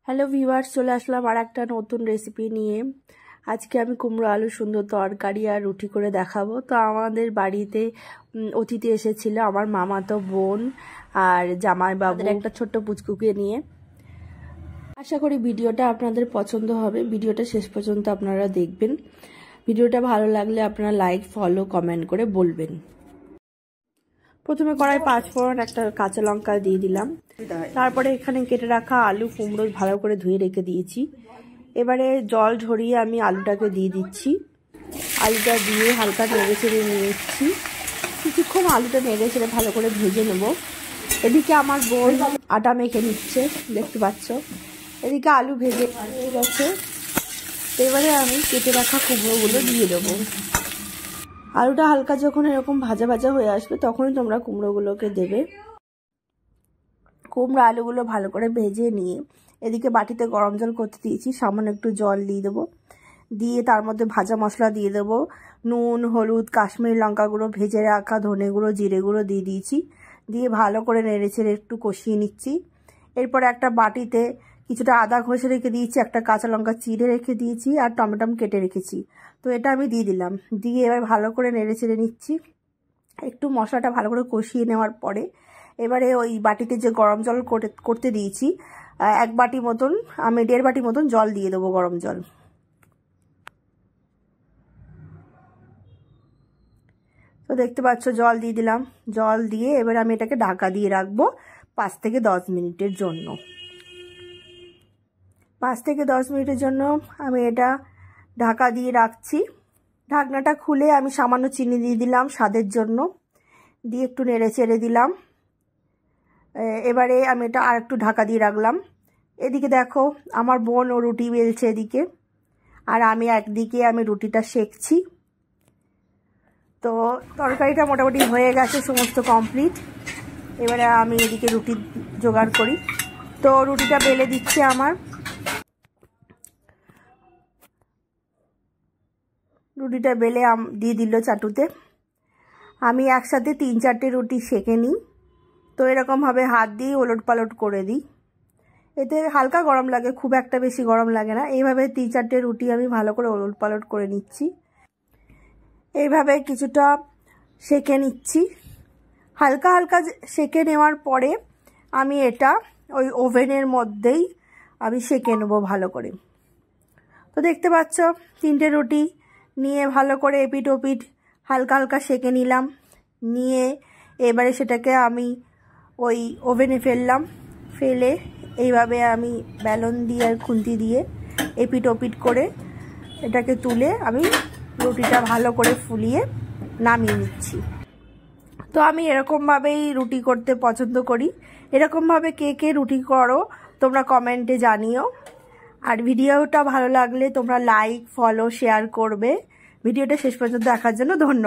Hello viewers, চলে আসলাম আর একটা নতুন রেসিপি নিয়ে। আজকে আমি কুমড়ো আলু সুন্দর তরকারি আর রুটি করে দেখাবো। তো আমাদের বাড়িতে অতিথি এসেছিল, আমার মামাতো বোন আর জামাইবাবু, একটা ছোট্ট পুচকুকে নিয়ে। আশা করি ভিডিওটা আপনাদের পছন্দ হবে। ভিডিওটা শেষ পর্যন্ত আপনারা দেখবেন। ভিডিওটা ভালো লাগলে আপনারা লাইক, ফলো, কমেন্ট করে বলবেন। প্রথমে কড়াই 5 ফোড়ন, একটা কাঁচা লঙ্কা দিয়ে দিলাম। তারপরে এখানে কেটে রাখা আলু কুমড়ো ভালো করে ধুয়ে রেখে দিয়েছি। এবারে জল ঝরিয়ে আমি আলুটাকে দিয়ে দিচ্ছি। আলুটা দিয়ে হালকা নেড়ে চেড়ে নিয়েছি। কিছুক্ষণ আলুটা নেড়ে চেড়ে ভালো করে ভেজে নেব। এদিকে আমার বোন আটা মেখে নিচ্ছে, দেখতে পাচ্ছ। এদিকে আলু ভেজে গেছে। এবারে আমি কেটে রাখা কুমড়োগুলো দিয়ে দেবো। আলুটা হালকা যখন এরকম ভাজা ভাজা হয়ে আসবে তখনই তোমরা কুমড়োগুলোকে দেবে। কুমড়ো আলুগুলো ভালো করে ভেজে নিয়ে এদিকে বাটিতে গরম জল করতে দিয়েছি। সামান্য একটু জল দিয়ে দেবো। দিয়ে তার মধ্যে ভাজা মশলা দিয়ে দেবো। নুন, হলুদ, কাশ্মীরি লঙ্কা গুঁড়ো, ভেজে রাখা ধনে গুঁড়ো, জিরে গুঁড়ো দিয়ে দিয়েছি। দিয়ে ভালো করে নেড়ে চেড়ে একটু কষিয়ে নিচ্ছি। এরপর একটা বাটিতে কিছুটা আদা ঘষে রেখে দিয়েছি, একটা কাঁচা লঙ্কা চিড়ে রেখে দিয়েছি, আর টমেটো কেটে রেখেছি। তো এটা আমি দিয়ে দিলাম। দিয়ে এবার ভালো করে নেড়ে চেড়ে নিচ্ছি। একটু মশলাটা ভালো করে কষিয়ে নেওয়ার পরে এবারে ওই বাটিতে যে গরম জল করতে দিয়েছি, 1 বাটি মতন, আমি 1.5 বাটি মতন জল দিয়ে দেবো, গরম জল। তো দেখতে পাচ্ছ জল দিয়ে দিলাম। জল দিয়ে এবার আমি এটাকে ঢাকা দিয়ে রাখবো 5 থেকে 10 মিনিটের জন্য। 5 থেকে 10 মিনিটের জন্য আমি এটা ঢাকা দিয়ে রাখছি। ঢাকনাটা খুলে আমি সামান্য চিনি দিয়ে দিলাম স্বাদের জন্য। দিয়ে একটু নেড়ে চেড়ে দিলাম। এবারে আমি এটা আর একটু ঢাকা দিয়ে রাখলাম। এদিকে দেখো আমার বোন ও রুটি বেলছে এদিকে, আর আমি একদিকে আমি রুটিটা সেকছি। তো তরকারিটা মোটামুটি হয়ে গেছে, সমস্ত কমপ্লিট। এবারে আমি এদিকে রুটি জোগাড় করি। তো রুটিটা বেলে দিচ্ছি আমার। রুটিটা বেলে দিয়ে দিল চাটুতে। আমি একসাথে 3-4টে রুটি সেঁকে নিই। তো এরকমভাবে হাত দিয়ে ওলট পালট করে দিই। এতে হালকা গরম লাগে, খুব একটা বেশি গরম লাগে না। এইভাবে 3-4টে রুটি আমি ভালো করে ওলট পালট করে নিচ্ছি। এইভাবে কিছুটা সেঁকে নিচ্ছি। হালকা হালকা সেঁকে নেওয়ার পরে আমি এটা ওই ওভেনের মধ্যেই আমি সেঁকে নেবো ভালো করে। তো দেখতে পাচ্ছ 3টে রুটি নিয়ে ভালো করে এপিট ওপিট হালকা হালকা সেঁকে নিলাম। নিয়ে এবারে সেটাকে আমি ওই ওভেনে ফেললাম। ফেলে এইভাবে আমি বেলন দিয়ে আর খুন্তি দিয়ে এপিট ওপিট করে এটাকে তুলে আমি রুটিটা ভালো করে ফুলিয়ে নামিয়ে নিচ্ছি। তো আমি এরকমভাবেই রুটি করতে পছন্দ করি। এরকমভাবে কে কে রুটি করো তোমরা কমেন্টে জানিও। আর ভিডিওটা ভালো লাগলে তোমরা লাইক, ফলো, শেয়ার করবে। ভিডিওটা শেষ পর্যন্ত দেখার জন্য ধন্যবাদ।